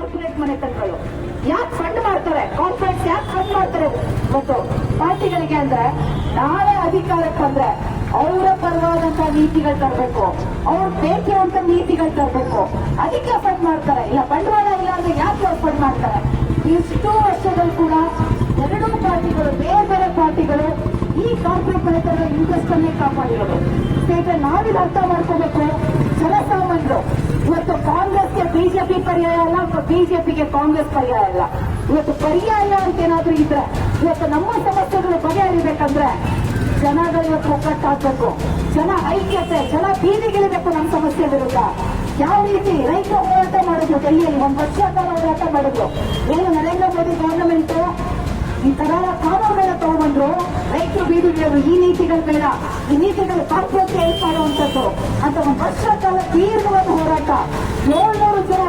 Corporate ಮನೆತನಗಳು ಯಾಕೆ fund ಮಾಡ್ತಾರೆ, corporates ಯಾಕೆ ಫಂಡ್ ಮಾಡ್ತಾರೆ ಮತ್ತು ಪಾರ್ಟಿಗಳಿಗೆ ಅಂದ್ರೆ ನಾಳೆ ಅಧಿಕಾರಕ್ಕೆ ಬಂದ್ರೆ ಅವರ ಪರವಾದಂತಹ ನೀತಿಗಳು ತರಬೇಕು, ಅವ್ರು ಬೇಕಿರುವಂತ ನೀತಿಗಳು ತರಬೇಕು, ಅದಕ್ಕೆ ಫಂಡ್ ಮಾಡ್ತಾರೆ. ಇಲ್ಲ ಬಂಡವಾಳ ಇಲ್ಲ ಅಂದ್ರೆ ಯಾಕೆ ಅವ್ರು ಫಂಡ್ ಮಾಡ್ತಾರೆ? ಇಷ್ಟು ವರ್ಷಗಳು ಕೂಡ ಎರಡೂ ಪಾರ್ಟಿಗಳು, ಬೇರೆ ಬೇರೆ ಪಾರ್ಟಿಗಳು ಈ ಕಾರ್ಪೊರೇಟ್ ಮನೆತನದ ಇಂಟ್ರೆಸ್ಟ್ ಅನ್ನೇ ಕಾಪಾಡಿರೋದು. ಸ್ನೇಹಿತರೆ, ನಾವಿದು ಅರ್ಥ ಮಾಡ್ಕೋಬೇಕು. ಜನಸಾಮಾನ್ಯರು ಇವತ್ತು ಕಾಂಗ್ರೆಸ್ಗೆ ಬಿಜೆಪಿ ಪರ್ಯಾಯ ಅಲ್ಲ, ಬಿಜೆಪಿಗೆ ಕಾಂಗ್ರೆಸ್ ಪರ್ಯಾಯ ಅಲ್ಲ. ಇವತ್ತು ಪರ್ಯಾಯ ಅಂತ ಏನಾದ್ರೂ ಇದ್ರೆ ಇವತ್ತು ನಮ್ಮ ಸಮಸ್ಯೆಗಳು ಬಗೆಹರಿಬೇಕಂದ್ರೆ ಜನಗಳು ಇವತ್ತು ಒಗ್ಗಟ್ಟಾಗಬೇಕು, ಜನ ಐಕ್ಯತೆ, ಜನ ಬೀದಿಗಿಳಿಬೇಕು ನಮ್ಮ ಸಮಸ್ಯೆ ವಿರುದ್ಧ. ಯಾವ ರೀತಿ ರೈತ ಹೋರಾಟ ಮಾಡಿದ್ರು ಡೆಲ್ಲಿಯಲ್ಲಿ 1 ವರ್ಷ ಕಾಲ ಹೋರಾಟ ಮಾಡಿದ್ರು. ಏನು ನರೇಂದ್ರ ಮೋದಿ ಗವರ್ನಮೆಂಟ್ ಈ ತರ ಕಾನೂನುಗಳನ್ನ ತಗೊಂಡ್ಬಂದ್ರು, ರೈತರು ಬೀದಿಗಿಳಿದ್ರು. ಈ ನೀತಿಗಳು ಬೇಡ, ಈ ನೀತಿಗಳು ಕಾರ್ಪೊರೇಟ್ ಹೆಲ್ಪ್ ಮಾಡುವಂತದ್ದು ಅಂತ 1 ವರ್ಷ ಕಾಲ ದೀರ್ಘವಾದ ಹೋರಾಟ. 700 ಜನ